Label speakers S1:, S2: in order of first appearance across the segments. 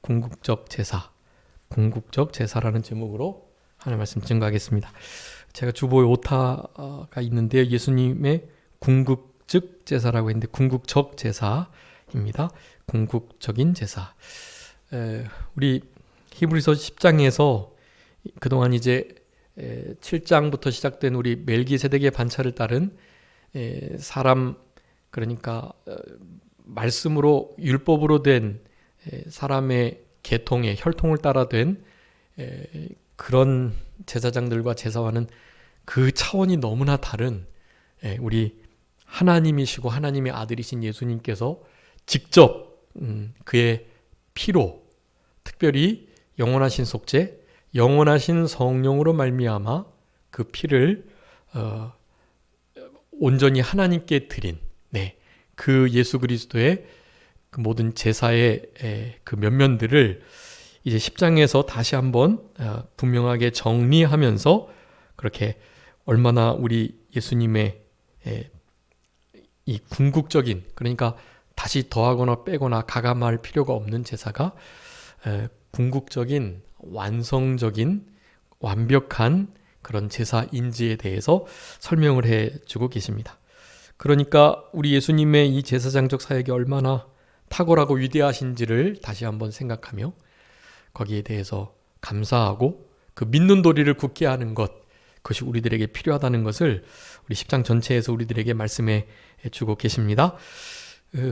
S1: 궁극적 제사, 궁극적 제사라는 제목으로 하나님 말씀 증거하겠습니다. 제가 주보에 오타가 있는데요. 예수님의 궁극적 제사라고 했는데 궁극적 제사입니다. 궁극적인 제사. 우리 히브리서 10장에서 그동안 이제 7장부터 시작된 우리 멜기세덱의 반차를 따른 사람, 그러니까 말씀으로 율법으로 된 사람의 계통의 혈통을 따라 된 그런 제사장들과 제사와는 그 차원이 너무나 다른 우리 하나님이시고 하나님의 아들이신 예수님께서 직접 그의 피로, 특별히 영원하신 속죄, 영원하신 성령으로 말미암아 그 피를 온전히 하나님께 드린 그 예수 그리스도의 그 모든 제사의 그 면면들을 이제 10장에서 다시 한번 분명하게 정리하면서 그렇게 얼마나 우리 예수님의 이 궁극적인, 그러니까 다시 더하거나 빼거나 가감할 필요가 없는 제사가 궁극적인, 완성적인, 완벽한 그런 제사인지에 대해서 설명을 해주고 계십니다. 그러니까 우리 예수님의 이 제사장적 사역이 얼마나 탁월하고 위대하신지를 다시 한번 생각하며 거기에 대해서 감사하고 그 믿는 도리를 굳게 하는 것, 그것이 우리들에게 필요하다는 것을 우리 10장 전체에서 우리들에게 말씀해 주고 계십니다.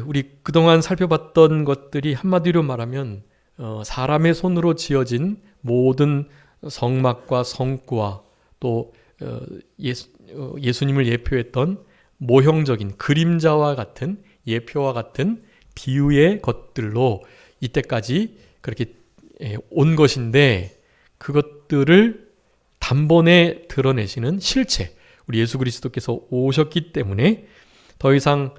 S1: 우리 그동안 살펴봤던 것들이 한마디로 말하면 사람의 손으로 지어진 모든 성막과 성구와 또 예수님을 예표했던 모형적인 그림자와 같은 예표와 같은 비유의 것들로 이때까지 그렇게 온 것인데, 그것들을 단번에 드러내시는 실체, 우리 예수 그리스도께서 오셨기 때문에 더 이상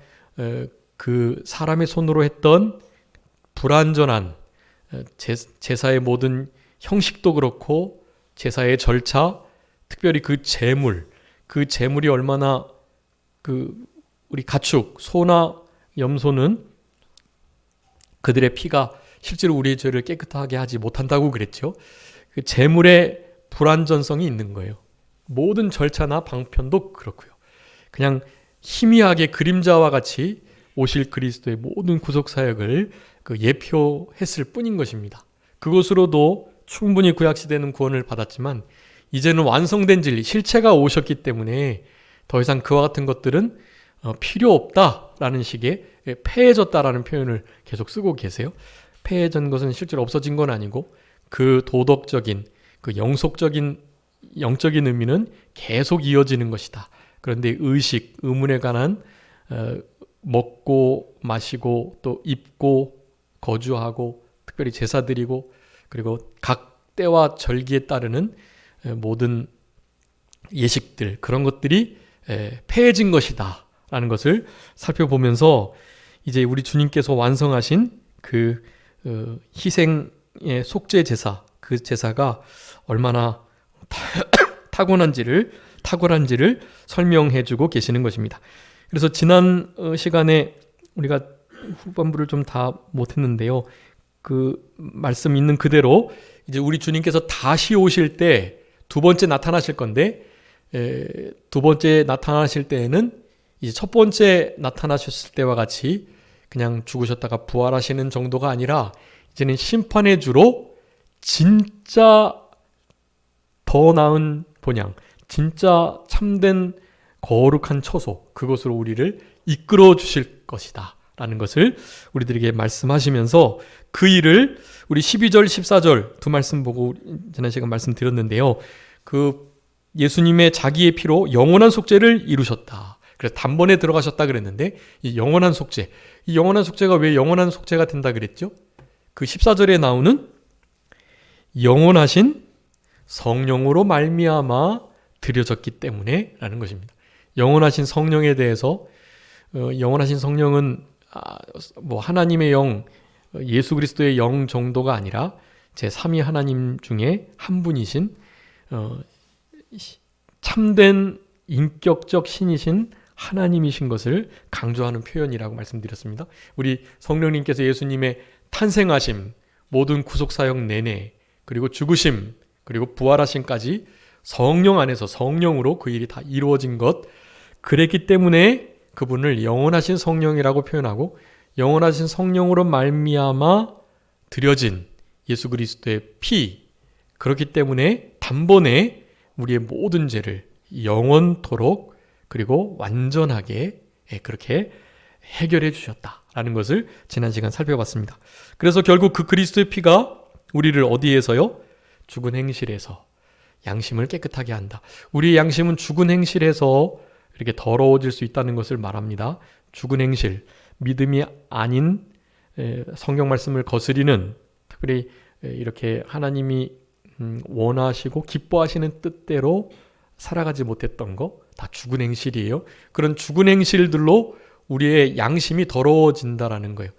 S1: 그 사람의 손으로 했던 불완전한 제사의 모든 형식도 그렇고 제사의 절차, 특별히 그 재물이 얼마나 우리 가축, 소나 염소는 그들의 피가 실제로 우리의 죄를 깨끗하게 하지 못한다고 그랬죠. 그 재물의 불완전성이 있는 거예요. 모든 절차나 방편도 그렇고요. 그냥 희미하게 그림자와 같이 오실 그리스도의 모든 구속 사역을 예표했을 뿐인 것입니다. 그것으로도 충분히 구약시대는 구원을 받았지만 이제는 완성된 진리, 실체가 오셨기 때문에 더 이상 그와 같은 것들은 필요 없다라는 식의 폐해졌다라는 표현을 계속 쓰고 계세요. 폐해진 것은 실제로 없어진 건 아니고 그 도덕적인, 그 영적인 의미는 계속 이어지는 것이다. 그런데 의식, 의문에 관한 먹고 마시고 또 입고 거주하고 특별히 제사 드리고 그리고 각 때와 절기에 따르는 모든 예식들, 그런 것들이 폐해진 것이다 라는 것을 살펴보면서 이제 우리 주님께서 완성하신 그 희생의 속죄 제사, 그 제사가 얼마나 탁월한지를 설명해 주고 계시는 것입니다. 그래서 지난 시간에 우리가 후반부를 좀 다 못했는데요. 그 말씀 있는 그대로 이제 우리 주님께서 다시 오실 때 두 번째 나타나실 건데, 두 번째 나타나실 때에는 이제 첫 번째 나타나셨을 때와 같이 그냥 죽으셨다가 부활하시는 정도가 아니라 이제는 심판의 주로 진짜 더 나은 본향, 진짜 참된 거룩한 처소, 그것으로 우리를 이끌어 주실 것이다 라는 것을 우리들에게 말씀하시면서 그 일을 우리 12절 14절 두 말씀 보고 지난 시간 말씀드렸는데요. 그 예수님의 자기의 피로 영원한 속죄를 이루셨다. 그래서 단번에 들어가셨다 그랬는데 이 영원한 속죄가 왜 영원한 속죄가 된다 그랬죠? 그 14절에 나오는 영원하신 성령으로 말미암아 드려졌기 때문에 라는 것입니다. 영원하신 성령에 대해서 영원하신 성령은 뭐 하나님의 영, 예수 그리스도의 영 정도가 아니라 제3위 하나님 중에 한 분이신 참된 인격적 신이신 하나님이신 것을 강조하는 표현이라고 말씀드렸습니다. 우리 성령님께서 예수님의 탄생하심, 모든 구속사역 내내, 그리고 죽으심, 그리고 부활하심까지 성령 안에서 성령으로 그 일이 다 이루어진 것, 그랬기 때문에 그분을 영원하신 성령이라고 표현하고, 영원하신 성령으로 말미암아 드려진 예수 그리스도의 피, 그렇기 때문에 단번에 우리의 모든 죄를 영원토록 그리고 완전하게 그렇게 해결해 주셨다라는 것을 지난 시간 살펴봤습니다. 그래서 결국 그 그리스도의 피가 우리를 어디에서요? 죽은 행실에서 양심을 깨끗하게 한다. 우리의 양심은 죽은 행실에서 이렇게 더러워질 수 있다는 것을 말합니다. 죽은 행실, 믿음이 아닌 성경 말씀을 거스리는, 특별히 이렇게 하나님이 원하시고 기뻐하시는 뜻대로 살아가지 못했던 거, 다 죽은 행실이에요. 그런 죽은 행실들로 우리의 양심이 더러워진다라는 거예요.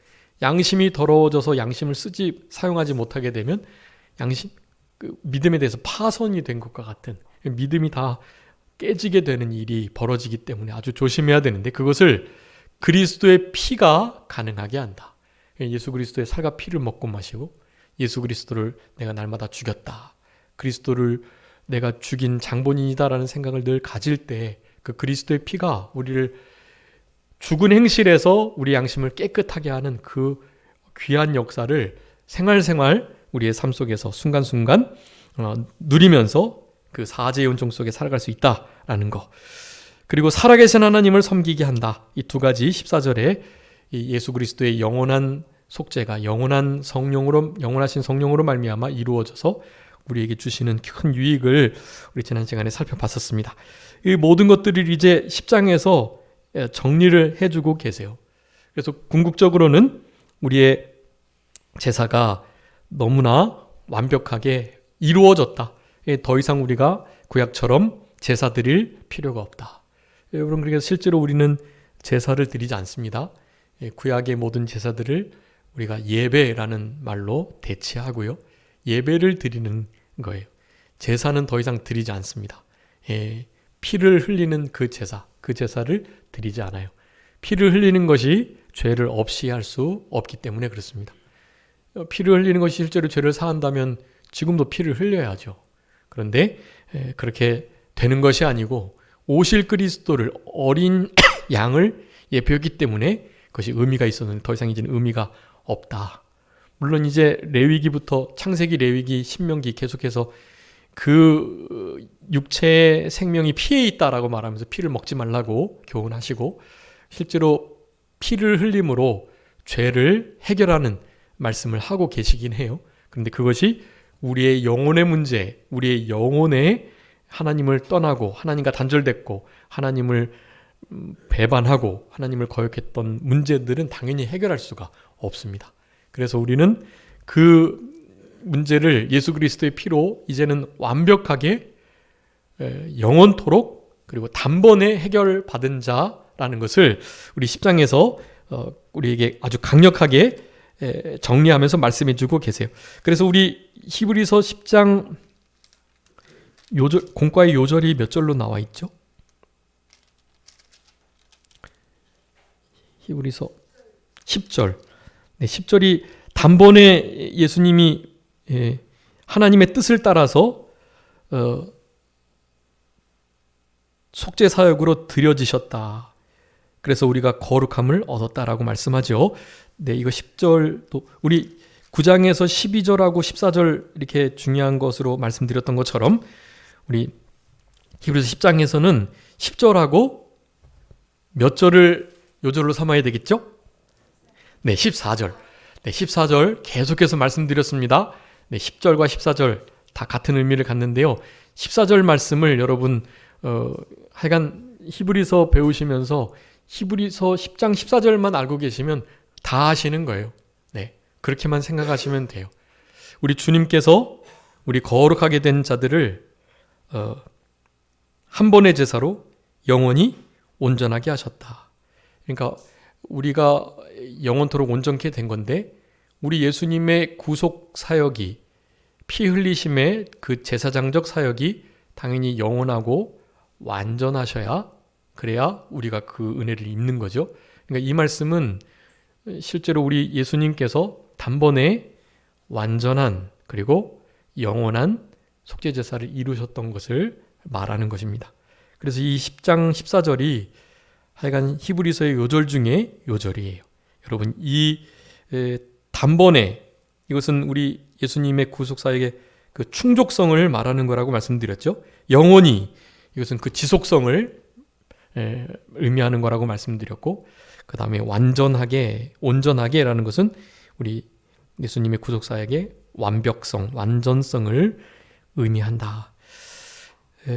S1: 양심이 더러워져서 양심을 사용하지 못하게 되면 믿음에 대해서 파손이 된 것과 같은, 믿음이 다 깨지게 되는 일이 벌어지기 때문에 아주 조심해야 되는데, 그것을 그리스도의 피가 가능하게 한다. 예수 그리스도의 살과 피를 먹고 마시고, 예수 그리스도를 내가 날마다 죽였다, 그리스도를 내가 죽인 장본인이다라는 생각을 늘 가질 때, 그 그리스도의 피가 우리를 죽은 행실에서 우리 양심을 깨끗하게 하는 그 귀한 역사를 생활 우리의 삶 속에서 순간순간 누리면서 그 사제의 은총 속에 살아갈 수 있다라는 거. 그리고 살아계신 하나님을 섬기게 한다. 이 두 가지 14절에 예수 그리스도의 영원한 속죄가 영원하신 성령으로 말미암아 이루어져서 우리에게 주시는 큰 유익을 우리 지난 시간에 살펴봤었습니다. 이 모든 것들을 이제 10장에서 정리를 해주고 계세요. 그래서 궁극적으로는 우리의 제사가 너무나 완벽하게 이루어졌다. 더 이상 우리가 구약처럼 제사 드릴 필요가 없다. 여러분, 그래서 실제로 우리는 제사를 드리지 않습니다. 구약의 모든 제사들을 우리가 예배라는 말로 대체하고요. 예배를 드리는 거예요. 제사는 더 이상 드리지 않습니다. 피를 흘리는 그 제사를 드리지 않아요. 피를 흘리는 것이 죄를 없이 할 수 없기 때문에 그렇습니다. 피를 흘리는 것이 실제로 죄를 사한다면 지금도 피를 흘려야죠. 그런데 그렇게 되는 것이 아니고 오실 그리스도를, 어린 양을 예표했기 때문에 그것이 의미가 있었는데 더 이상 이제는 의미가 없다. 물론 이제 레위기부터 창세기, 레위기, 신명기 계속해서 그 육체의 생명이 피에 있다라고 말하면서 피를 먹지 말라고 교훈하시고, 실제로 피를 흘림으로 죄를 해결하는 말씀을 하고 계시긴 해요. 그런데 그것이 우리의 영혼의 문제, 우리의 영혼에 하나님을 떠나고 하나님과 단절됐고 하나님을 배반하고 하나님을 거역했던 문제들은 당연히 해결할 수가 없습니다. 그래서 우리는 그 문제를 예수 그리스도의 피로 이제는 완벽하게 영원토록 그리고 단번에 해결받은 자라는 것을 우리 10장에서 우리에게 아주 강력하게 정리하면서 말씀해주고 계세요. 그래서 우리 히브리서 10장 공과의 요절이 몇 절로 나와 있죠? 히브리서 10절. 네, 10절이 단번에 예수님이 하나님의 뜻을 따라서 속죄 사역으로 드려지셨다. 그래서 우리가 거룩함을 얻었다라고 말씀하죠. 네, 이거 10절도 우리 9장에서 12절하고 14절 이렇게 중요한 것으로 말씀드렸던 것처럼 우리 히브리서 10장에서는 10절하고 몇 절을 요절로 삼아야 되겠죠? 네, 14절. 네, 14절 계속해서 말씀드렸습니다. 네, 10절과 14절 다 같은 의미를 갖는데요. 14절 말씀을 여러분 하여간 히브리서 배우시면서 히브리서 10장 14절만 알고 계시면 다 아시는 거예요. 네, 그렇게만 생각하시면 돼요. 우리 주님께서 우리 거룩하게 된 자들을 한 번의 제사로 영원히 온전하게 하셨다. 그러니까 우리가 영원토록 온전케 된 건데, 우리 예수님의 구속 사역이, 피 흘리심의 그 제사장적 사역이 당연히 영원하고 완전하셔야, 그래야 우리가 그 은혜를 입는 거죠. 그러니까 이 말씀은 실제로 우리 예수님께서 단번에 완전한 그리고 영원한 속죄제사를 이루셨던 것을 말하는 것입니다. 그래서 이 10장 14절이 하여간 히브리서의 요절 중에 요절이에요. 여러분, 이 단번에, 이것은 우리 예수님의 구속사역의 그 충족성을 말하는 거라고 말씀드렸죠. 영원히, 이것은 그 지속성을 의미하는 거라고 말씀드렸고, 그 다음에 완전하게, 온전하게라는 것은 우리 예수님의 구속사역의 완벽성, 완전성을 의미한다.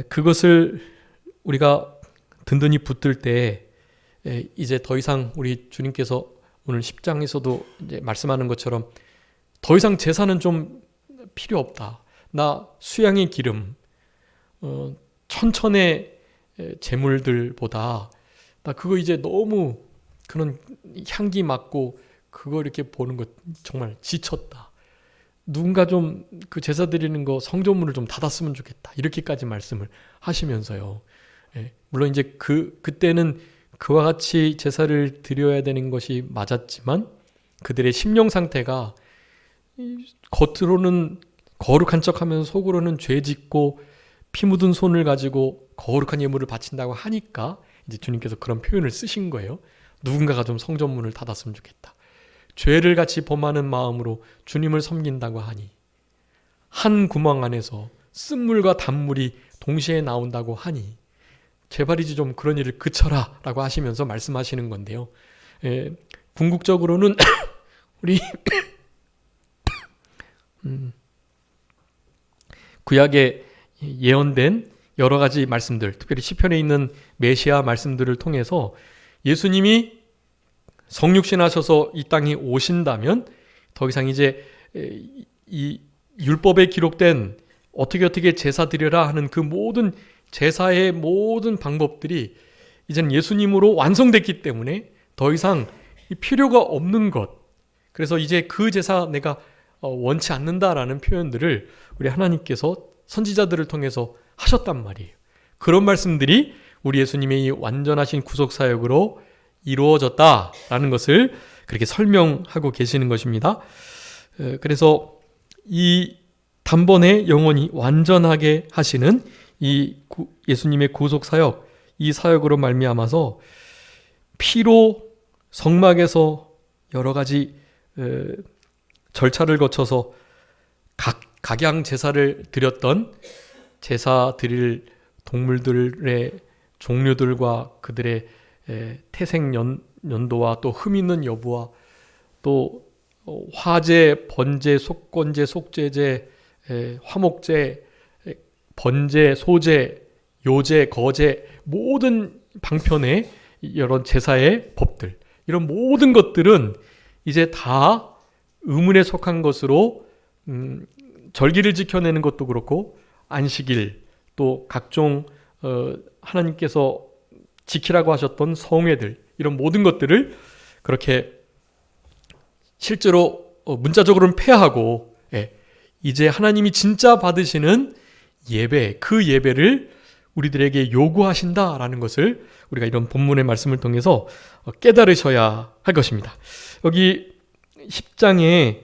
S1: 그것을 우리가 든든히 붙들 때 이제 더 이상 우리 주님께서 오늘 10장에서도 이제 말씀하는 것처럼 더 이상 제사는 좀 필요 없다. 나 수양의 기름, 천천의 제물들보다 나 그거 이제 너무 그런 향기 맡고 그거 이렇게 보는 것 정말 지쳤다. 누군가 좀 그 제사 드리는 거 성전문을 좀 닫았으면 좋겠다. 이렇게까지 말씀을 하시면서요. 물론 이제 그때는 그와 같이 제사를 드려야 되는 것이 맞았지만 그들의 심령 상태가 겉으로는 거룩한 척하면서 속으로는 죄 짓고 피 묻은 손을 가지고 거룩한 예물을 바친다고 하니까 이제 주님께서 그런 표현을 쓰신 거예요. 누군가가 좀 성전문을 닫았으면 좋겠다. 죄를 같이 범하는 마음으로 주님을 섬긴다고 하니 한 구멍 안에서 쓴물과 단물이 동시에 나온다고 하니 제발이지 좀 그런 일을 그쳐라 라고 하시면서 말씀하시는 건데요. 궁극적으로는 우리 구약에 예언된 여러 가지 말씀들, 특별히 시편에 있는 메시아 말씀들을 통해서 예수님이 성육신 하셔서 이 땅에 오신다면 더 이상 이제 이 율법에 기록된 어떻게 제사 드려라 하는 그 모든 제사의 모든 방법들이 이제는 예수님으로 완성됐기 때문에 더 이상 필요가 없는 것. 그래서 이제 그 제사 내가 원치 않는다라는 표현들을 우리 하나님께서 선지자들을 통해서 하셨단 말이에요. 그런 말씀들이 우리 예수님의 이 완전하신 구속사역으로 이루어졌다라는 것을 그렇게 설명하고 계시는 것입니다. 그래서 이 단번에 영원히 완전하게 하시는 이 예수님의 구속사역, 이 사역으로 말미암아서 피로 성막에서 여러 가지 절차를 거쳐서 각양 제사를 드렸던 제사 드릴 동물들의 종류들과 그들의 태생 연도와 또 흠 있는 여부와 또 화제, 번제, 속건제, 속죄제, 화목제, 번제, 소제, 요제, 거제 모든 방편의 이런 제사의 법들, 이런 모든 것들은 이제 다 의문에 속한 것으로 절기를 지켜내는 것도 그렇고 안식일 또 각종 하나님께서 지키라고 하셨던 성회들, 이런 모든 것들을 그렇게 실제로 문자적으로는 폐하고 이제 하나님이 진짜 받으시는 예배, 그 예배를 우리들에게 요구하신다라는 것을 우리가 이런 본문의 말씀을 통해서 깨달으셔야 할 것입니다. 여기 10장에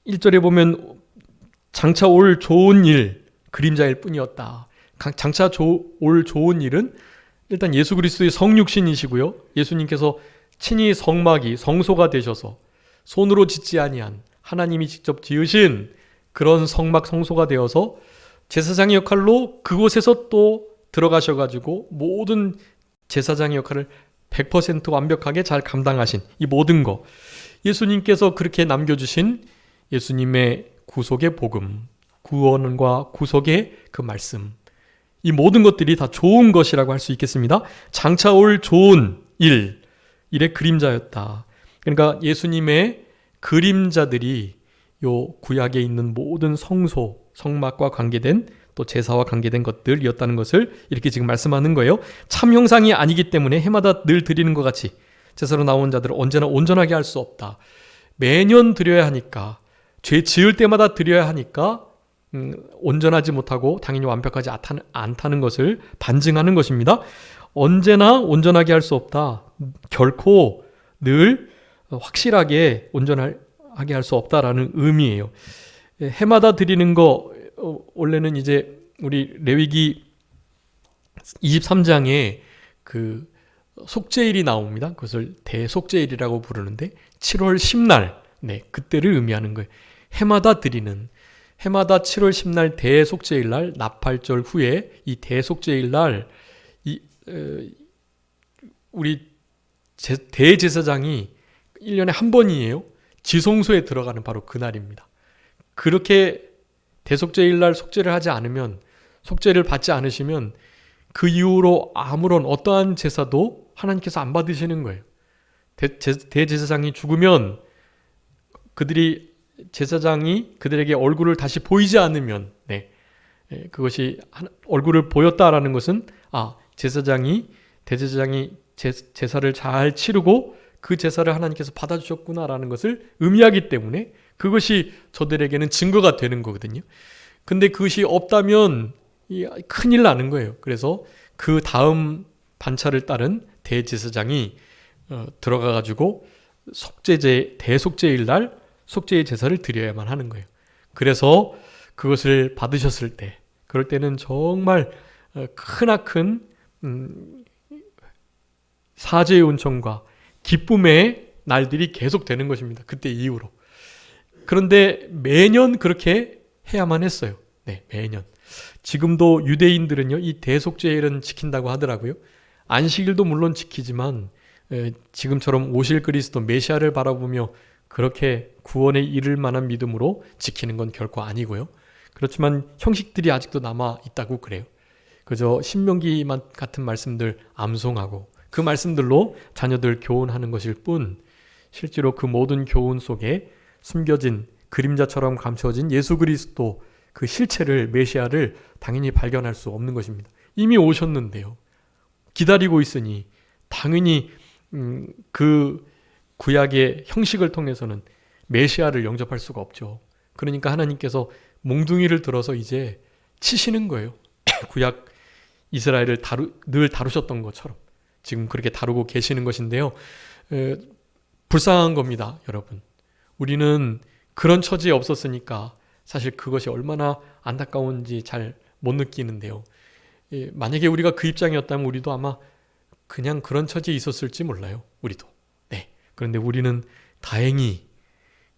S1: 1절에 보면 장차 올 좋은 일, 그림자일 뿐이었다. 장차 올 좋은 일은 일단 예수 그리스도의 성육신이시고요. 예수님께서 친히 성막이 성소가 되셔서 손으로 짓지 아니한 하나님이 직접 지으신 그런 성막 성소가 되어서 제사장의 역할로 그곳에서 또 들어가셔가지고 모든 제사장의 역할을 100% 완벽하게 잘 감당하신 이 모든 것, 예수님께서 그렇게 남겨주신 예수님의 구속의 복음, 구원과 구속의 그 말씀, 이 모든 것들이 다 좋은 것이라고 할 수 있겠습니다. 장차 올 좋은 일의 그림자였다. 그러니까 예수님의 그림자들이 요 구약에 있는 모든 성소, 성막과 관계된 또 제사와 관계된 것들이었다는 것을 이렇게 지금 말씀하는 거예요. 참 형상이 아니기 때문에 해마다 늘 드리는 것 같이 제사로 나온 자들을 언제나 온전하게 할 수 없다. 매년 드려야 하니까, 죄 지을 때마다 드려야 하니까 온전하지 못하고 당연히 완벽하지 않다는 것을 반증하는 것입니다. 언제나 온전하게 할 수 없다. 결코 늘 확실하게 온전하게 할 수 없다라는 의미예요. 해마다 드리는 거 원래는 이제 우리 레위기 23장에 그 속죄일이 나옵니다. 그것을 대속죄일이라고 부르는데 7월 10날 그때를 의미하는 거예요. 해마다 7월 10날 대속죄일 날 나팔절 후에 이 대속죄일 날 우리 대제사장이 1년에 한 번이에요. 지성소에 들어가는 바로 그날입니다. 그렇게 대속죄일 날 속죄를 하지 않으면, 속죄를 받지 않으시면 그 이후로 아무런 어떠한 제사도 하나님께서 안 받으시는 거예요. 대제사장이 죽으면 제사장이 그들에게 얼굴을 다시 보이지 않으면 그것이 얼굴을 보였다라는 것은 대제사장이 제사를 잘 치르고 그 제사를 하나님께서 받아주셨구나라는 것을 의미하기 때문에 그것이 저들에게는 증거가 되는 거거든요. 근데 그것이 없다면 큰일 나는 거예요. 그래서 그 다음 반차를 따른 대제사장이 들어가가지고 대속죄일 날 속죄의 제사를 드려야만 하는 거예요. 그래서 그것을 받으셨을 때, 그럴 때는 정말 크나큰 사죄의 온천과 기쁨의 날들이 계속 되는 것입니다. 그때 이후로. 그런데 매년 그렇게 해야만 했어요. 매년. 지금도 유대인들은요, 이 대속죄일은 지킨다고 하더라고요. 안식일도 물론 지키지만 지금처럼 오실 그리스도 메시아를 바라보며 그렇게 구원에 이를 만한 믿음으로 지키는 건 결코 아니고요. 그렇지만 형식들이 아직도 남아 있다고 그래요. 그저 신명기 같은 말씀들 암송하고 그 말씀들로 자녀들 교훈하는 것일 뿐, 실제로 그 모든 교훈 속에 숨겨진 그림자처럼 감춰진 예수 그리스도 그 실체를, 메시아를 당연히 발견할 수 없는 것입니다. 이미 오셨는데요. 기다리고 있으니 당연히 그 구약의 형식을 통해서는 메시아를 영접할 수가 없죠. 그러니까 하나님께서 몽둥이를 들어서 이제 치시는 거예요. 구약 이스라엘을 늘 다루셨던 것처럼 지금 그렇게 다루고 계시는 것인데요. 불쌍한 겁니다, 여러분. 우리는 그런 처지에 없었으니까 사실 그것이 얼마나 안타까운지 잘 못 느끼는데요. 만약에 우리가 그 입장이었다면 우리도 아마 그냥 그런 처지에 있었을지 몰라요. 우리도. 그런데 우리는 다행히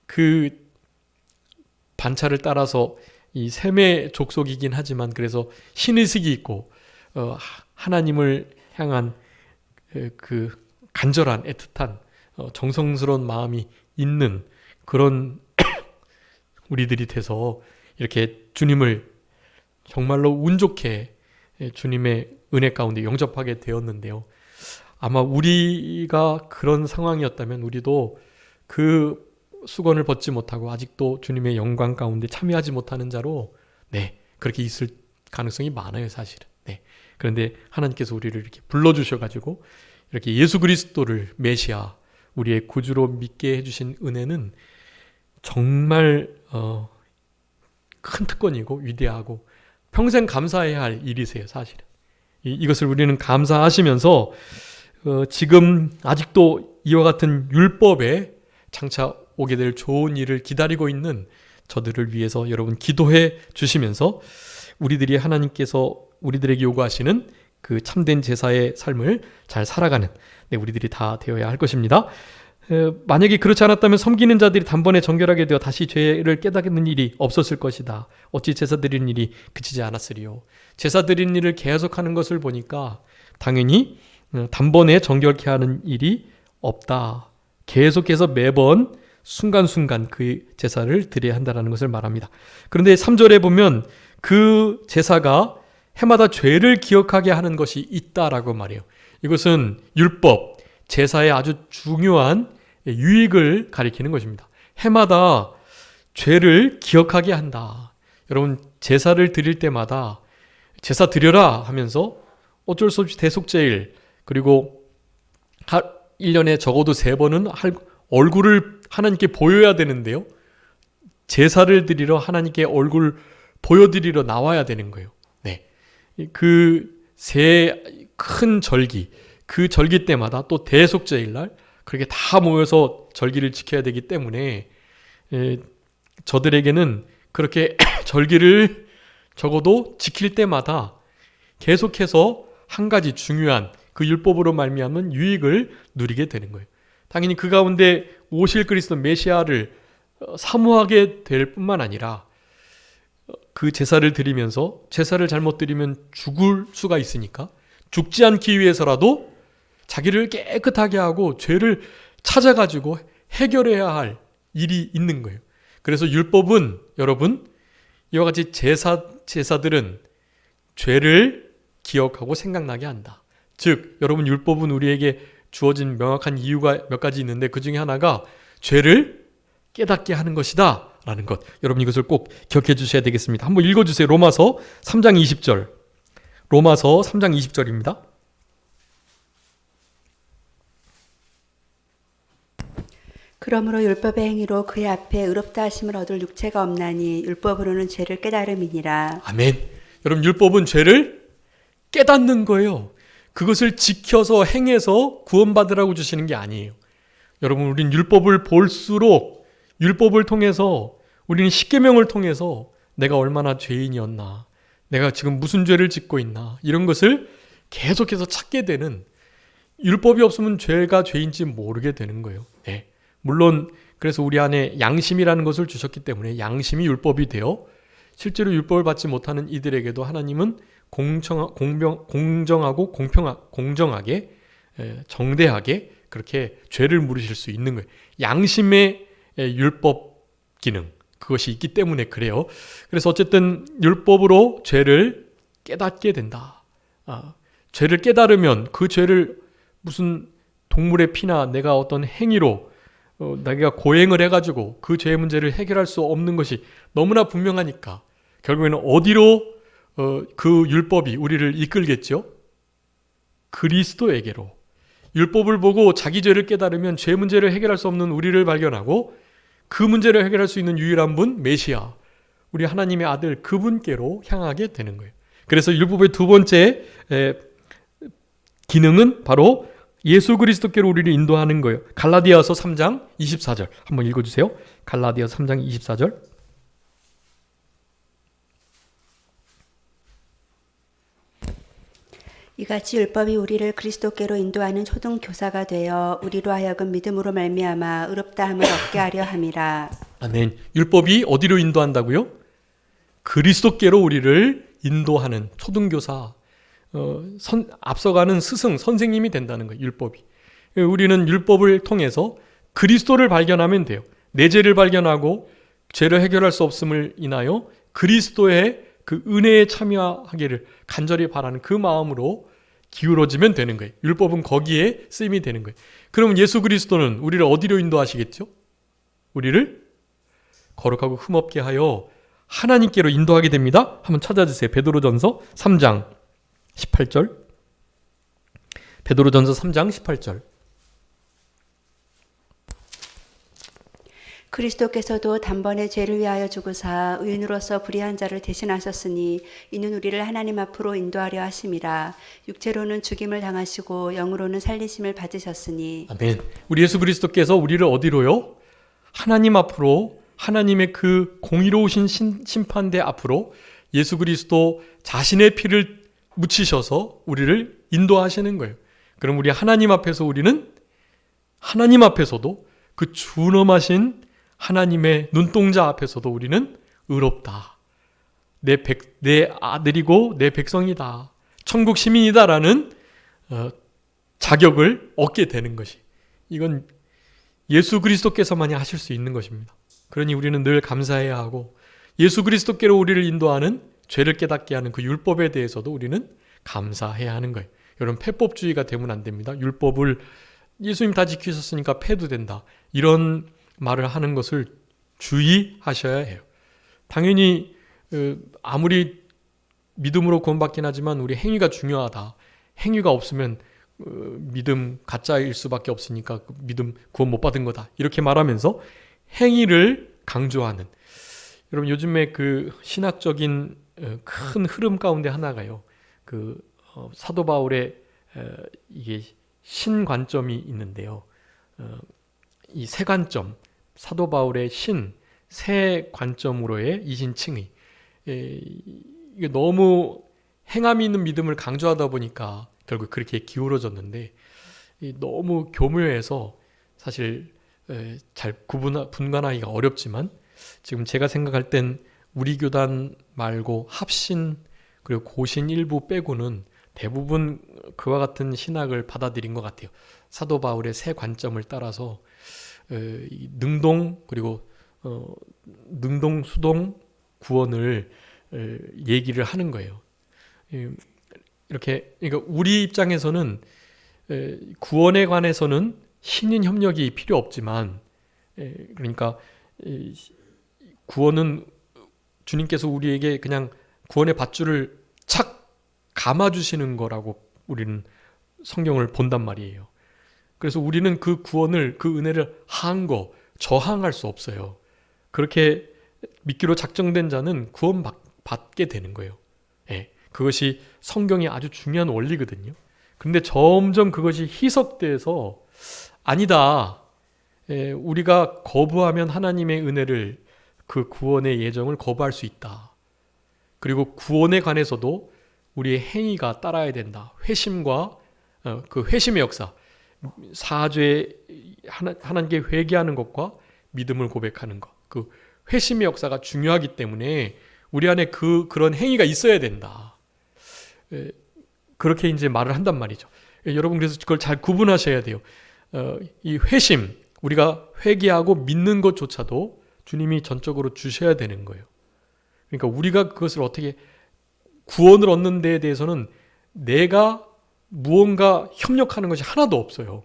S1: 그 반차를 따라서 이 셈의 족속이긴 하지만 그래서 신의식이 있고 하나님을 향한 그 간절한 애틋한 정성스러운 마음이 있는 그런 우리들이 돼서 이렇게 주님을 정말로 운 좋게 주님의 은혜 가운데 영접하게 되었는데요. 아마 우리가 그런 상황이었다면 우리도 그 수건을 벗지 못하고 아직도 주님의 영광 가운데 참여하지 못하는 자로 그렇게 있을 가능성이 많아요, 사실은. 그런데 하나님께서 우리를 이렇게 불러주셔가지고 이렇게 예수 그리스도를 메시아, 우리의 구주로 믿게 해주신 은혜는 정말 큰 특권이고 위대하고 평생 감사해야 할 일이세요, 사실은. 이것을 우리는 감사하시면서 지금 아직도 이와 같은 율법에 장차 오게 될 좋은 일을 기다리고 있는 저들을 위해서 여러분 기도해 주시면서 우리들이 하나님께서 우리들에게 요구하시는 그 참된 제사의 삶을 잘 살아가는 우리들이 다 되어야 할 것입니다. 만약에 그렇지 않았다면 섬기는 자들이 단번에 정결하게 되어 다시 죄를 깨닫는 일이 없었을 것이다. 어찌 제사 드리는 일이 그치지 않았으리요. 제사 드리는 일을 계속하는 것을 보니까 당연히 단번에 정결케 하는 일이 없다. 계속해서 매번 순간순간 그 제사를 드려야 한다는 것을 말합니다. 그런데 3절에 보면 그 제사가 해마다 죄를 기억하게 하는 것이 있다라고 말해요. 이것은 율법, 제사의 아주 중요한 유익을 가리키는 것입니다. 해마다 죄를 기억하게 한다. 여러분, 제사를 드릴 때마다 제사 드려라 하면서 어쩔 수 없이 대속죄일, 그리고 1년에 적어도 3번은 얼굴을 하나님께 보여야 되는데요. 제사를 드리러 하나님께 얼굴 보여드리러 나와야 되는 거예요. 그 세 큰 절기, 그 절기 때마다 또 대속죄일 날, 그렇게 다 모여서 절기를 지켜야 되기 때문에 저들에게는 그렇게 절기를 적어도 지킬 때마다 계속해서 한 가지 중요한 그 율법으로 말미암은 유익을 누리게 되는 거예요. 당연히 그 가운데 오실 그리스도 메시아를 사모하게 될 뿐만 아니라 그 제사를 드리면서 제사를 잘못 드리면 죽을 수가 있으니까 죽지 않기 위해서라도 자기를 깨끗하게 하고 죄를 찾아가지고 해결해야 할 일이 있는 거예요. 그래서 율법은 여러분 이와 같이 제사들은 죄를 기억하고 생각나게 한다. 즉 여러분 율법은 우리에게 주어진 명확한 이유가 몇 가지 있는데 그 중에 하나가 죄를 깨닫게 하는 것이다 라는 것. 여러분 이것을 꼭 기억해 주셔야 되겠습니다. 한번 읽어주세요. 로마서 3장 20절. 로마서 3장 20절입니다.
S2: 그러므로 율법의 행위로 그의 앞에 의롭다 하심을 얻을 육체가 없나니 율법으로는 죄를 깨달음이니라.
S1: 아멘. 여러분 율법은 죄를 깨닫는 거예요. 그것을 지켜서 행해서 구원받으라고 주시는 게 아니에요. 여러분 우린 율법을 볼수록 율법을 통해서 우리는 십계명을 통해서 내가 얼마나 죄인이었나, 내가 지금 무슨 죄를 짓고 있나 이런 것을 계속해서 찾게 되는, 율법이 없으면 죄가 죄인지 모르게 되는 거예요. 네. 물론 그래서 우리 안에 양심이라는 것을 주셨기 때문에 양심이 율법이 되어 실제로 율법을 받지 못하는 이들에게도 하나님은 공정하고 공정하게 정대하게 그렇게 죄를 물으실 수 있는 거예요. 양심의 율법 기능 그것이 있기 때문에 그래요. 그래서 어쨌든 율법으로 죄를 깨닫게 된다. 죄를 깨달으면 그 죄를 무슨 동물의 피나 내가 어떤 행위로 내가 고행을 해가지고 그 죄의 문제를 해결할 수 없는 것이 너무나 분명하니까 결국에는 어디로 그 율법이 우리를 이끌겠죠? 그리스도에게로. 율법을 보고 자기 죄를 깨달으면 죄 문제를 해결할 수 없는 우리를 발견하고 그 문제를 해결할 수 있는 유일한 분 메시아, 우리 하나님의 아들 그분께로 향하게 되는 거예요. 그래서 율법의 두 번째 기능은 바로 예수 그리스도께로 우리를 인도하는 거예요. 갈라디아서 3장 24절 한번 읽어주세요. 갈라디아서 3장 24절.
S2: 이같이 율법이 우리를 그리스도께로 인도하는 초등교사가 되어 우리로 하여금 믿음으로 말미암아 의롭다함을 얻게 하려 함이라.
S1: 아멘. 율법이 어디로 인도한다고요? 그리스도께로 우리를 인도하는 초등교사, 앞서가는 스승, 선생님이 된다는 거예요. 율법이. 우리는 율법을 통해서 그리스도를 발견하면 돼요. 내 죄를 발견하고 죄를 해결할 수 없음을 인하여 그리스도의 그 은혜에 참여하기를 간절히 바라는 그 마음으로 기울어지면 되는 거예요. 율법은 거기에 쓰임이 되는 거예요. 그러면 예수 그리스도는 우리를 어디로 인도하시겠죠? 우리를 거룩하고 흠없게 하여 하나님께로 인도하게 됩니다. 한번 찾아주세요. 베드로전서 3장 18절. 베드로전서 3장 18절.
S2: 그리스도께서도 단번에 죄를 위하여 죽으사 의인으로서 불의한 자를 대신하셨으니 이는 우리를 하나님 앞으로 인도하려 하심이라. 육체로는 죽임을 당하시고 영으로는 살리심을 받으셨으니.
S1: 아멘. 우리 예수 그리스도께서 우리를 어디로요? 하나님 앞으로, 하나님의 그 공의로우신 심판대 앞으로 예수 그리스도 자신의 피를 묻히셔서 우리를 인도하시는 거예요. 그럼 우리 하나님 앞에서 우리는 하나님 앞에서도 그 준엄하신 하나님의 눈동자 앞에서도 우리는 의롭다. 내 아들이고 내 백성이다. 천국 시민이다라는 자격을 얻게 되는 것이, 이건 예수 그리스도께서만이 하실 수 있는 것입니다. 그러니 우리는 늘 감사해야 하고 예수 그리스도께로 우리를 인도하는, 죄를 깨닫게 하는 그 율법에 대해서도 우리는 감사해야 하는 거예요. 여러분, 폐법주의가 되면 안 됩니다. 율법을 예수님 다 지키셨으니까 폐도 된다, 이런 말을 하는 것을 주의하셔야 해요. 당연히 아무리 믿음으로 구원받긴 하지만 우리 행위가 중요하다. 행위가 없으면 믿음 가짜일 수밖에 없으니까 믿음 구원 못 받은 거다, 이렇게 말하면서 행위를 강조하는, 여러분 요즘에 그 신학적인 큰 흐름 가운데 하나가요, 사도 바울의 이게 신관점이 있는데요. 이 세 관점, 사도 바울의 세 관점으로의 이신칭의, 이게 너무 행함이 있는 믿음을 강조하다 보니까 결국 그렇게 기울어졌는데, 너무 교묘해서 사실 잘 분간하기가 어렵지만, 지금 제가 생각할 땐 우리 교단 말고 합신 그리고 고신 일부 빼고는 대부분 그와 같은 신학을 받아들인 것 같아요. 사도 바울의 세 관점을 따라서 능동 그리고 능동 수동 구원을 얘기를 하는 거예요. 이렇게, 그러니까 우리 입장에서는 구원에 관해서는 신인 협력이 필요 없지만, 그러니까 구원은 주님께서 우리에게 그냥 구원의 밧줄을 착 감아주시는 거라고 우리는 성경을 본단 말이에요. 그래서 우리는 그 구원을, 그 은혜를 저항할 수 없어요. 그렇게 믿기로 작정된 자는 구원 받게 되는 거예요. 그것이 성경의 아주 중요한 원리거든요. 그런데 점점 그것이 희석돼서 아니다. 우리가 거부하면 하나님의 은혜를, 그 구원의 예정을 거부할 수 있다. 그리고 구원에 관해서도 우리의 행위가 따라야 된다. 회심과 그 회심의 역사, 사죄, 하나님께 회개하는 것과 믿음을 고백하는 것, 그 회심의 역사가 중요하기 때문에 우리 안에 그런 행위가 있어야 된다. 그렇게 이제 말을 한단 말이죠. 여러분, 그래서 그걸 잘 구분하셔야 돼요. 이 회심, 우리가 회개하고 믿는 것조차도 주님이 전적으로 주셔야 되는 거예요. 그러니까 우리가 그것을 어떻게 구원을 얻는 데에 대해서는 내가 무언가 협력하는 것이 하나도 없어요.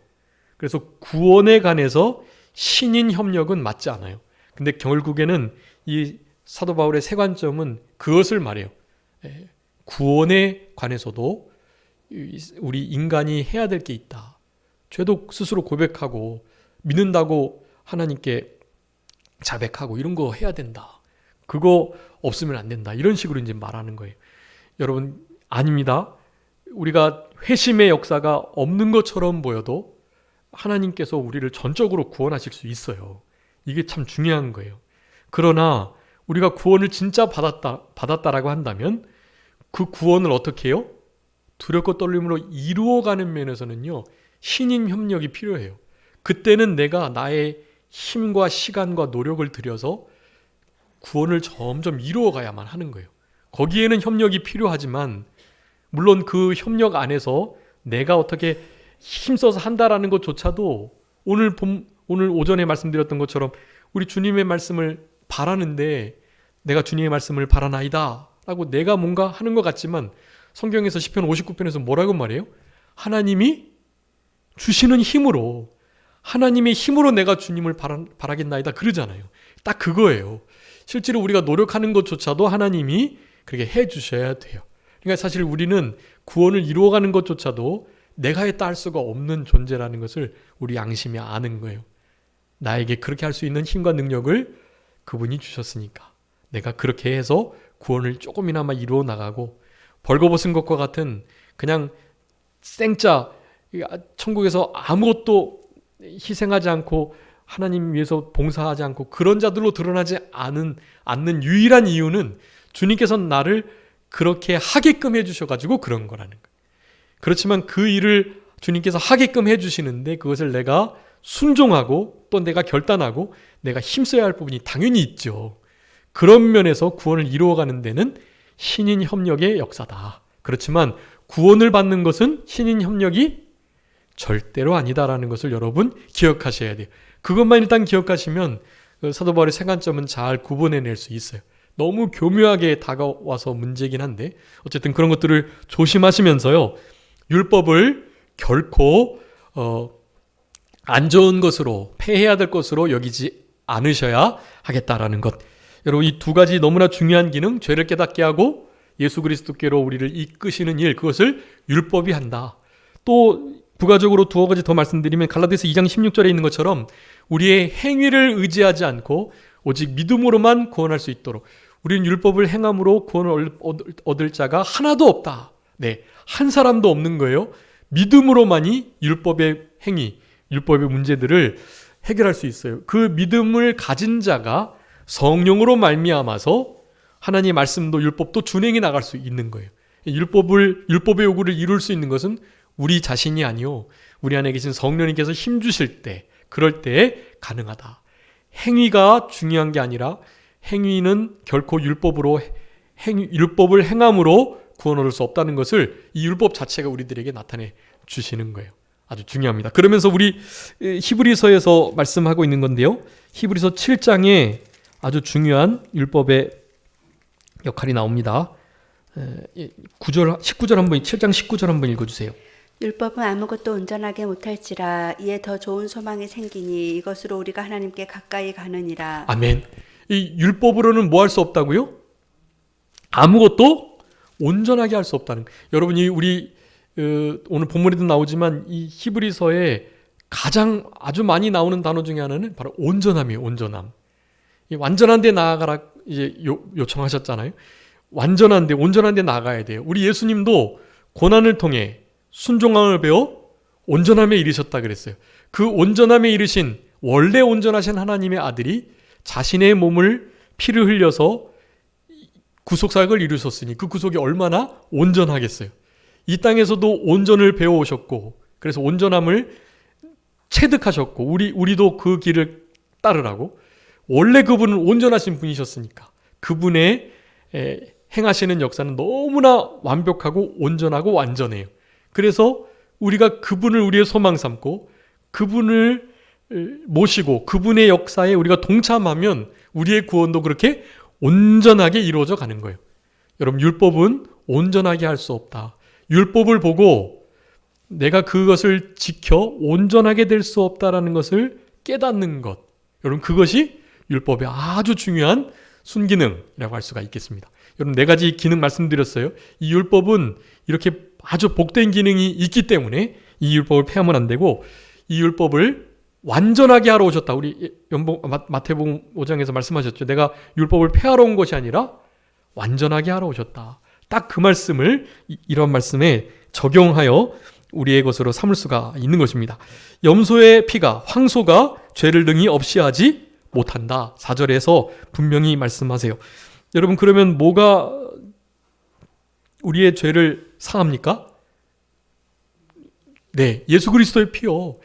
S1: 그래서 구원에 관해서 신인 협력은 맞지 않아요. 근데 결국에는 이 사도 바울의 세 관점은 그것을 말해요. 구원에 관해서도 우리 인간이 해야 될 게 있다. 죄도 스스로 고백하고 믿는다고 하나님께 자백하고 이런 거 해야 된다. 그거 없으면 안 된다. 이런 식으로 이제 말하는 거예요. 여러분, 아닙니다. 우리가 회심의 역사가 없는 것처럼 보여도 하나님께서 우리를 전적으로 구원하실 수 있어요. 이게 참 중요한 거예요. 그러나 우리가 구원을 진짜 받았다라고 한다면 그 구원을 어떻게 해요? 두렵고 떨림으로 이루어가는 면에서는요, 신인 협력이 필요해요. 그때는 내가 나의 힘과 시간과 노력을 들여서 구원을 점점 이루어가야만 하는 거예요. 거기에는 협력이 필요하지만, 물론 그 협력 안에서 내가 어떻게 힘써서 한다라는 것조차도 오늘 오전에 말씀드렸던 것처럼 우리 주님의 말씀을 바라는데 내가 주님의 말씀을 바라나이다 라고 내가 뭔가 하는 것 같지만, 성경에서 시편 59편에서 뭐라고 말해요? 하나님이 주시는 힘으로, 하나님의 힘으로 내가 주님을 바라겠나이다 그러잖아요. 딱 그거예요. 실제로 우리가 노력하는 것조차도 하나님이 그렇게 해 주셔야 돼요. 그러니까 사실 우리는 구원을 이루어가는 것조차도 내가 했다 할 수가 없는 존재라는 것을 우리 양심이 아는 거예요. 나에게 그렇게 할 수 있는 힘과 능력을 그분이 주셨으니까 내가 그렇게 해서 구원을 조금이나마 이루어 나가고, 벌거벗은 것과 같은 그냥 생짜 천국에서 아무것도 희생하지 않고 하나님 위해서 봉사하지 않고 그런 자들로 드러나지 않는 유일한 이유는 주님께서 나를 그렇게 하게끔 해주셔가지고 그런 거라는 거예요. 그렇지만 그 일을 주님께서 하게끔 해주시는데 그것을 내가 순종하고 또 내가 결단하고 내가 힘써야 할 부분이 당연히 있죠. 그런 면에서 구원을 이루어가는 데는 신인 협력의 역사다. 그렇지만 구원을 받는 것은 신인 협력이 절대로 아니다라는 것을 여러분 기억하셔야 돼요. 그것만 일단 기억하시면 사도 바울의 세 관점은 잘 구분해낼 수 있어요. 너무 교묘하게 다가와서 문제긴 한데 어쨌든 그런 것들을 조심하시면서요, 율법을 결코 안 좋은 것으로, 폐해야 될 것으로 여기지 않으셔야 하겠다라는 것. 여러분, 이 두 가지 너무나 중요한 기능, 죄를 깨닫게 하고 예수 그리스도께로 우리를 이끄시는 일, 그것을 율법이 한다. 또 부가적으로 두어 가지 더 말씀드리면 갈라디아서 2장 16절에 있는 것처럼 우리의 행위를 의지하지 않고 오직 믿음으로만 구원할 수 있도록, 우리는 율법을 행함으로 구원을 얻을 자가 하나도 없다. 네, 한 사람도 없는 거예요. 믿음으로만이 율법의 행위, 율법의 문제들을 해결할 수 있어요. 그 믿음을 가진 자가 성령으로 말미암아서 하나님의 말씀도 율법도 준행해 나갈 수 있는 거예요. 율법의 요구를 이룰 수 있는 것은 우리 자신이 아니요, 우리 안에 계신 성령님께서 힘 주실 때, 그럴 때에 가능하다. 행위가 중요한 게 아니라 행위는 결코 율법을 행함으로 구원 얻을 수 없다는 것을 이 율법 자체가 우리들에게 나타내 주시는 거예요. 아주 중요합니다. 그러면서 우리 히브리서에서 말씀하고 있는 건데요. 히브리서 7장에 아주 중요한 율법의 역할이 나옵니다. 19절 한번, 7장 19절 한번 읽어주세요.
S2: 율법은 아무것도 온전하게 못할지라 이에 더 좋은 소망이 생기니 이것으로 우리가 하나님께 가까이 가느니라.
S1: 아멘. 이 율법으로는 뭐 할 수 없다고요? 아무것도 온전하게 할 수 없다는 거예요. 여러분이 우리 오늘 본문에도 나오지만 이 히브리서에 가장 아주 많이 나오는 단어 중에 하나는 바로 온전함이에요. 온전함. 완전한 데 나아가라 이제 요청하셨잖아요. 온전한 데 나아가야 돼요. 우리 예수님도 고난을 통해 순종함을 배워 온전함에 이르셨다 그랬어요. 그 온전함에 이르신, 원래 온전하신 하나님의 아들이 자신의 몸을 피를 흘려서 구속사역을 이루셨으니 그 구속이 얼마나 온전하겠어요. 이 땅에서도 온전을 배워오셨고, 그래서 온전함을 체득하셨고, 우리도 그 길을 따르라고. 원래 그분은 온전하신 분이셨으니까 그분의 행하시는 역사는 너무나 완벽하고 온전하고 완전해요. 그래서 우리가 그분을 우리의 소망 삼고 그분을 모시고 그분의 역사에 우리가 동참하면 우리의 구원도 그렇게 온전하게 이루어져 가는 거예요. 여러분, 율법은 온전하게 할 수 없다. 율법을 보고 내가 그것을 지켜 온전하게 될 수 없다라는 것을 깨닫는 것, 여러분, 그것이 율법의 아주 중요한 순기능이라고 할 수가 있겠습니다. 여러분, 4가지 기능 말씀드렸어요. 이 율법은 이렇게 아주 복된 기능이 있기 때문에 이 율법을 폐하면 안 되고, 이 율법을 완전하게 하러 오셨다. 우리 마태복음 5장에서 말씀하셨죠. 내가 율법을 폐하러 온 것이 아니라 완전하게 하러 오셨다. 딱 그 말씀을 이런 말씀에 적용하여 우리의 것으로 삼을 수가 있는 것입니다. 염소의 피가, 황소가 죄를 능히 없이 하지 못한다. 4절에서 분명히 말씀하세요. 여러분, 그러면 뭐가 우리의 죄를 사합니까? 네, 예수 그리스도의 피요.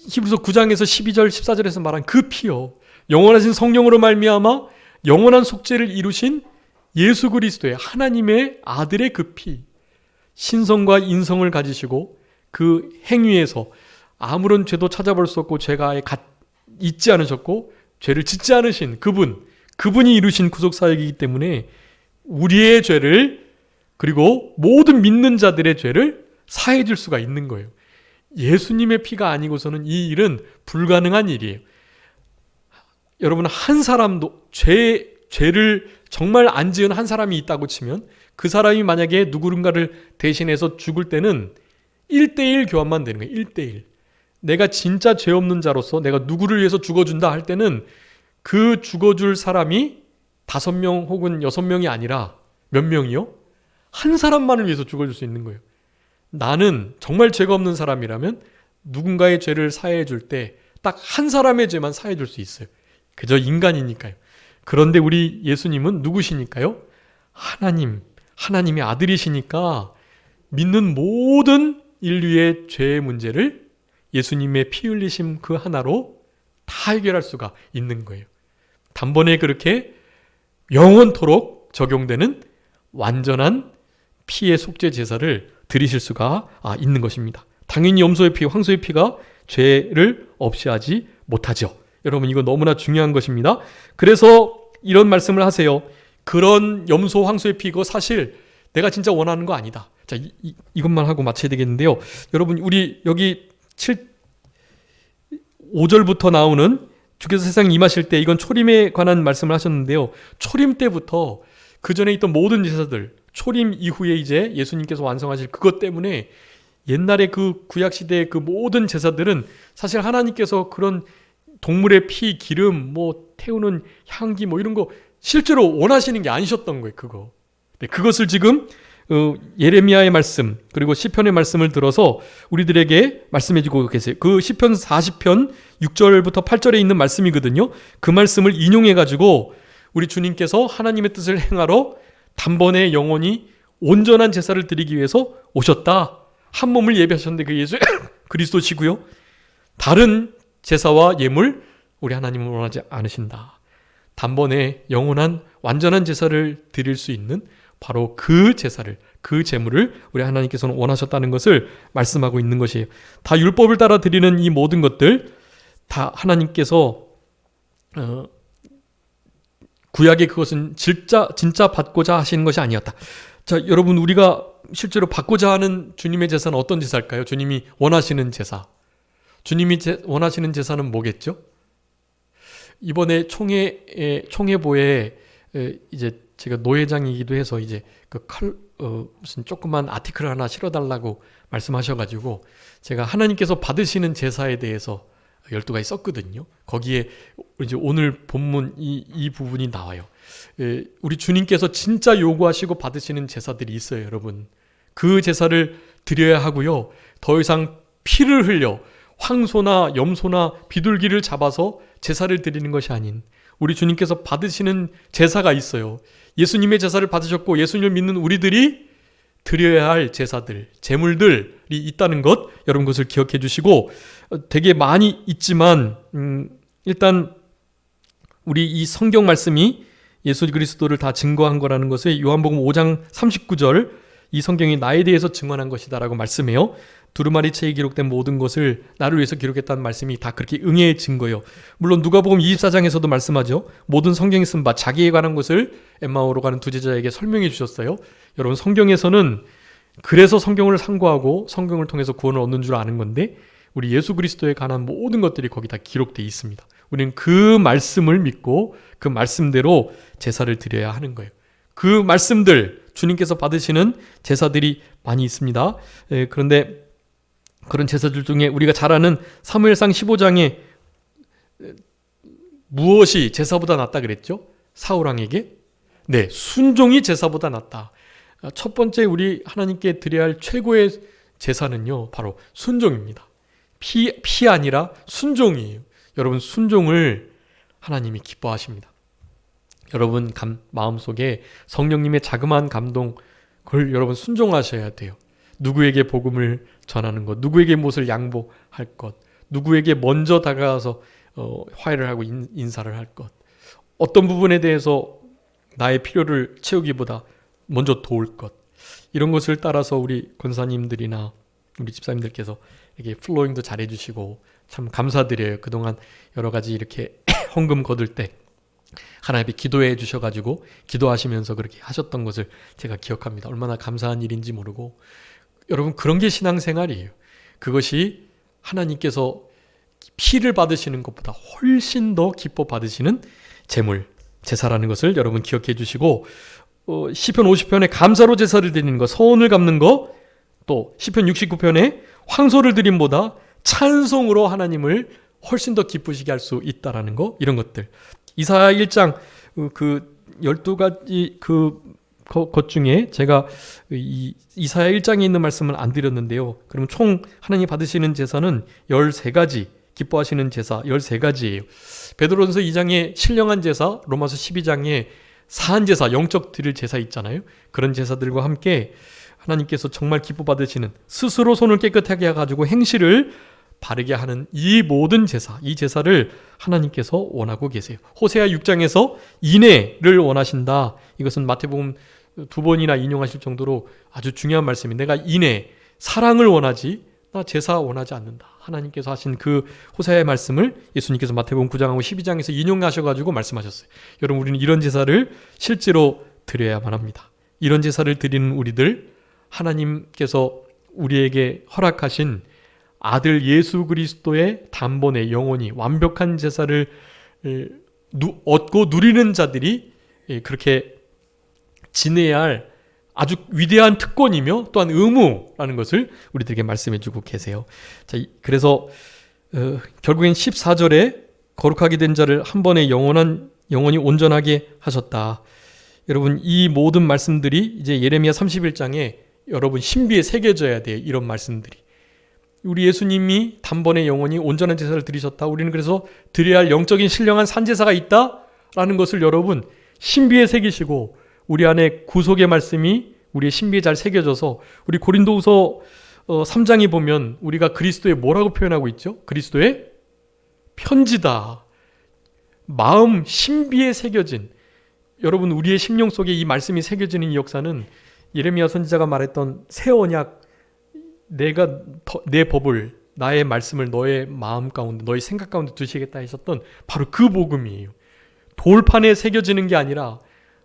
S1: 히브리서 9장에서 12절 14절에서 말한 그 피요. 영원하신 성령으로 말미암아 영원한 속죄를 이루신 예수 그리스도의, 하나님의 아들의 그 피. 신성과 인성을 가지시고 그 행위에서 아무런 죄도 찾아볼 수 없고 죄가 있지 않으셨고 죄를 짓지 않으신 그분이 이루신 구속사역이기 때문에 우리의 죄를, 그리고 모든 믿는 자들의 죄를 사해 줄 수가 있는 거예요. 예수님의 피가 아니고서는 이 일은 불가능한 일이에요. 여러분, 한 사람도 죄를 정말 안 지은 한 사람이 있다고 치면 그 사람이 만약에 누군가를 대신해서 죽을 때는 1대1 교환만 되는 거예요. 1대1. 내가 진짜 죄 없는 자로서 내가 누구를 위해서 죽어준다 할 때는 그 죽어줄 사람이 5명 혹은 6명이 아니라 몇 명이요? 한 사람만을 위해서 죽어줄 수 있는 거예요. 나는 정말 죄가 없는 사람이라면 누군가의 죄를 사해 줄 때 딱 한 사람의 죄만 사해 줄 수 있어요. 그저 인간이니까요. 그런데 우리 예수님은 누구시니까요? 하나님의 아들이시니까 믿는 모든 인류의 죄의 문제를 예수님의 피 흘리심 그 하나로 다 해결할 수가 있는 거예요. 단번에 그렇게 영원토록 적용되는 완전한 피의 속죄 제사를 드리실 수가 있는 것입니다. 당연히 염소의 피, 황소의 피가 죄를 없이 하지 못하죠. 여러분, 이거 너무나 중요한 것입니다. 그래서 이런 말씀을 하세요. 그런 염소, 황소의 피, 이거 사실 내가 진짜 원하는 거 아니다. 자, 이것만 하고 마쳐야 되겠는데요. 여러분, 우리 여기 5절부터 나오는 주께서 세상에 임하실 때, 이건 초림에 관한 말씀을 하셨는데요. 초림 때부터 그 전에 있던 모든 제사들, 초림 이후에 이제 예수님께서 완성하실 그것 때문에 옛날에 그 구약시대의 그 모든 제사들은 사실 하나님께서 그런 동물의 피, 기름, 태우는 향기 이런 거 실제로 원하시는 게 아니셨던 거예요. 그것을 지금 예레미야의 말씀 그리고 시편의 말씀을 들어서 우리들에게 말씀해주고 계세요. 그 시편 40편 6절부터 8절에 있는 말씀이거든요. 그 말씀을 인용해가지고 우리 주님께서 하나님의 뜻을 행하러 단번에 영원히 온전한 제사를 드리기 위해서 오셨다. 한 몸을 예배하셨는데 그 예수 그리스도시고요. 다른 제사와 예물 우리 하나님은 원하지 않으신다. 단번에 영원한 완전한 제사를 드릴 수 있는 바로 그 제사를, 그 제물을 우리 하나님께서는 원하셨다는 것을 말씀하고 있는 것이에요. 다 율법을 따라 드리는 이 모든 것들 다 하나님께서 구약의 그것은 진짜 받고자 하시는 것이 아니었다. 자, 여러분, 우리가 실제로 받고자 하는 주님의 제사는 어떤 제사일까요? 주님이 원하시는 제사. 주님이 원하시는 제사는 뭐겠죠? 이번에 총회보에 이제 제가 노회장이기도 해서 이제 무슨 조그만 아티클 하나 실어달라고 말씀하셔가지고 제가 하나님께서 받으시는 제사에 대해서 12가지 썼거든요. 거기에 이제 오늘 본문 이 부분이 나와요. 우리 주님께서 진짜 요구하시고 받으시는 제사들이 있어요, 여러분. 그 제사를 드려야 하고요. 더 이상 피를 흘려 황소나 염소나 비둘기를 잡아서 제사를 드리는 것이 아닌 우리 주님께서 받으시는 제사가 있어요. 예수님의 제사를 받으셨고 예수님을 믿는 우리들이 드려야 할 제사들, 제물들이 있다는 것, 여러분 그것을 기억해 주시고, 되게 많이 있지만 일단 우리 이 성경 말씀이 예수 그리스도를 다 증거한 거라는 것을 요한복음 5장 39절, 이 성경이 나에 대해서 증언한 것이다 라고 말씀해요. 두루마리책에 기록된 모든 것을 나를 위해서 기록했다는 말씀이 다 그렇게 응해진 거예요. 물론 누가복음 24장에서도 말씀하죠. 모든 성경에 쓴 바 자기에 관한 것을 엠마오로 가는 두 제자에게 설명해 주셨어요. 여러분, 성경에서는 그래서 성경을 상고하고 성경을 통해서 구원을 얻는 줄 아는 건데 우리 예수 그리스도에 관한 모든 것들이 거기 다 기록되어 있습니다. 우리는 그 말씀을 믿고 그 말씀대로 제사를 드려야 하는 거예요. 그 말씀들, 주님께서 받으시는 제사들이 많이 있습니다. 그런데 그런 제사들 중에 우리가 잘 아는 사무엘상 15장에 무엇이 제사보다 낫다 그랬죠? 사울왕에게? 네, 순종이 제사보다 낫다. 첫 번째 우리 하나님께 드려야 할 최고의 제사는요, 바로 순종입니다. 피 아니라 순종이에요. 여러분, 순종을 하나님이 기뻐하십니다. 여러분 마음속에 성령님의 자그마한 감동, 그걸 여러분 순종하셔야 돼요. 누구에게 복음을 전하는 것, 누구에게 무엇을 양보할 것, 누구에게 먼저 다가가서 화해를 하고 인사를 할 것, 어떤 부분에 대해서 나의 필요를 채우기보다 먼저 도울 것, 이런 것을 따라서 우리 권사님들이나 우리 집사님들께서 이렇게 플로잉도 잘해주시고 참 감사드려요. 그동안 여러 가지 이렇게 헌금 거둘 때 하나님께 기도해 주셔가지고 기도하시면서 그렇게 하셨던 것을 제가 기억합니다. 얼마나 감사한 일인지 모르고, 여러분 그런 게 신앙생활이에요. 그것이 하나님께서 피를 받으시는 것보다 훨씬 더 기뻐 받으시는 제물, 제사라는 것을 여러분 기억해 주시고, 시편 50편에 감사로 제사를 드리는 것, 서원을 갚는 것, 또 시편 69편에 황소를 드림보다 찬송으로 하나님을 훨씬 더 기쁘시게 할 수 있다라는 거, 이런 것들. 이사야 1장 그 12가지 것 중에 제가 이사야 1장에 있는 말씀을 안 드렸는데요. 그럼 총 하나님 받으시는 제사는 13가지, 기뻐하시는 제사 13가지예요. 베드로전서 2장에 신령한 제사, 로마서 12장에 사한 제사, 영적 드릴 제사 있잖아요. 그런 제사들과 함께 하나님께서 정말 기뻐 받으시는, 스스로 손을 깨끗하게 해가지고 행실을 바르게 하는 이 모든 제사, 이 제사를 하나님께서 원하고 계세요. 호세아 6장에서 인애를 원하신다. 이것은 마태복음 2번이나 인용하실 정도로 아주 중요한 말씀이, 내가 인애, 사랑을 원하지 나 제사 원하지 않는다. 하나님께서 하신 그 호세아의 말씀을 예수님께서 마태복음 9장하고 12장에서 인용하셔가지고 말씀하셨어요. 여러분, 우리는 이런 제사를 실제로 드려야만 합니다. 이런 제사를 드리는 우리들, 하나님께서 우리에게 허락하신 아들 예수 그리스도의 단번에 영원히 완벽한 제사를 얻고 누리는 자들이 그렇게 지내야 할 아주 위대한 특권이며 또한 의무라는 것을 우리들에게 말씀해 주고 계세요. 자, 그래서 결국엔 14절에 거룩하게 된 자를 한 번에 영원히 온전하게 하셨다. 여러분 이 모든 말씀들이 이제 예레미야 31장에 여러분 신비에 새겨져야 돼요. 이런 말씀들이. 우리 예수님이 단번에 영원히 온전한 제사를 드리셨다. 우리는 그래서 드려야 할 영적인 신령한 산제사가 있다라는 것을 여러분 신비에 새기시고 우리 안에 구속의 말씀이 우리의 신비에 잘 새겨져서 우리 고린도후서 3장에 보면 우리가 그리스도의 뭐라고 표현하고 있죠? 그리스도의 편지다. 마음 신비에 새겨진 여러분 우리의 심령 속에 이 말씀이 새겨지는 이 역사는 예레미야 선지자가 말했던 새 언약 내가 내 법을 나의 말씀을 너의 마음 가운데 너의 생각 가운데 두시겠다 하셨던 바로 그 복음이에요. 돌판에 새겨지는 게 아니라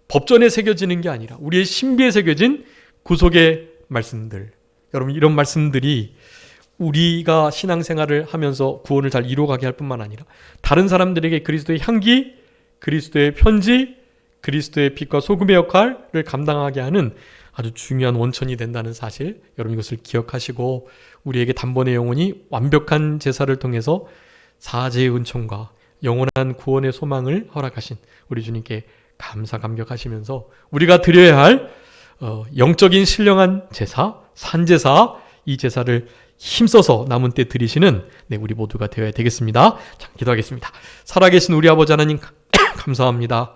S1: 법전에 새겨지는 게 아니라 우리의 신비에 새겨진 구속의 말씀들. 여러분 이런 말씀들이 우리가 신앙생활을 하면서 구원을 잘 이루어가게 할 뿐만 아니라 다른 사람들에게 그리스도의 향기, 그리스도의 편지, 그리스도의 빛과 소금의 역할을 감당하게 하는 아주 중요한 원천이 된다는 사실, 여러분 이것을 기억하시고 우리에게 단번에 영원히 완벽한 제사를 통해서 사죄의 은총과 영원한 구원의 소망을 허락하신 우리 주님께 감사 감격하시면서 우리가 드려야 할 영적인 신령한 제사, 산제사, 이 제사를 힘써서 남은 때 드리시는 우리 모두가 되어야 되겠습니다. 자, 기도하겠습니다. 살아계신 우리 아버지 하나님 감사합니다.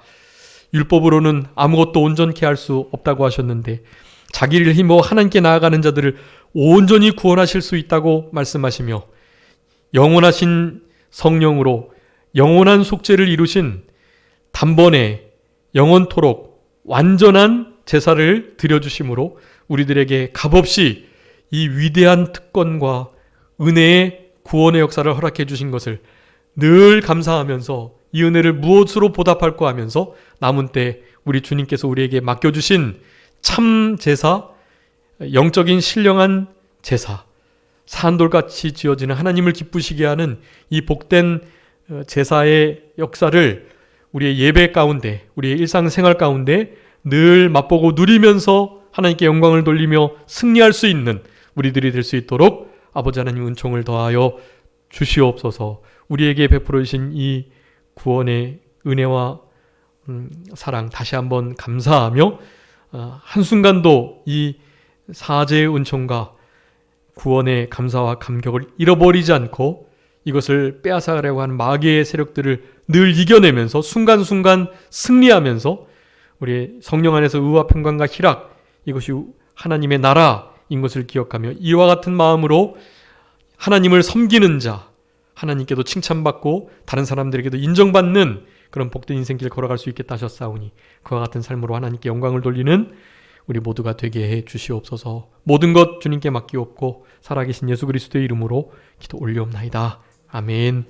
S1: 율법으로는 아무것도 온전케 할 수 없다고 하셨는데 자기를 힘입어 하나님께 나아가는 자들을 온전히 구원하실 수 있다고 말씀하시며 영원하신 성령으로 영원한 속죄를 이루신 단번에 영원토록 완전한 제사를 드려주심으로 우리들에게 값없이 이 위대한 특권과 은혜의 구원의 역사를 허락해 주신 것을 늘 감사하면서 이 은혜를 무엇으로 보답할까 하면서 남은 때 우리 주님께서 우리에게 맡겨주신 참 제사, 영적인 신령한 제사, 산돌같이 지어지는 하나님을 기쁘시게 하는 이 복된 제사의 역사를 우리의 예배 가운데, 우리의 일상생활 가운데 늘 맛보고 누리면서 하나님께 영광을 돌리며 승리할 수 있는 우리들이 될 수 있도록 아버지 하나님 은총을 더하여 주시옵소서. 우리에게 베풀어 주신 이 구원의 은혜와 사랑 다시 한번 감사하며 한순간도 이 사죄의 은총과 구원의 감사와 감격을 잃어버리지 않고 이것을 빼앗아가려고 하는 마귀의 세력들을 늘 이겨내면서 순간순간 승리하면서 우리의 성령 안에서 의와 평강과 희락, 이것이 하나님의 나라인 것을 기억하며 이와 같은 마음으로 하나님을 섬기는 자, 하나님께도 칭찬받고 다른 사람들에게도 인정받는 그런 복된 인생길 걸어갈 수 있겠다 하셨사오니 그와 같은 삶으로 하나님께 영광을 돌리는 우리 모두가 되게 해 주시옵소서. 모든 것 주님께 맡기옵고 살아계신 예수 그리스도의 이름으로 기도 올리옵나이다. 아멘.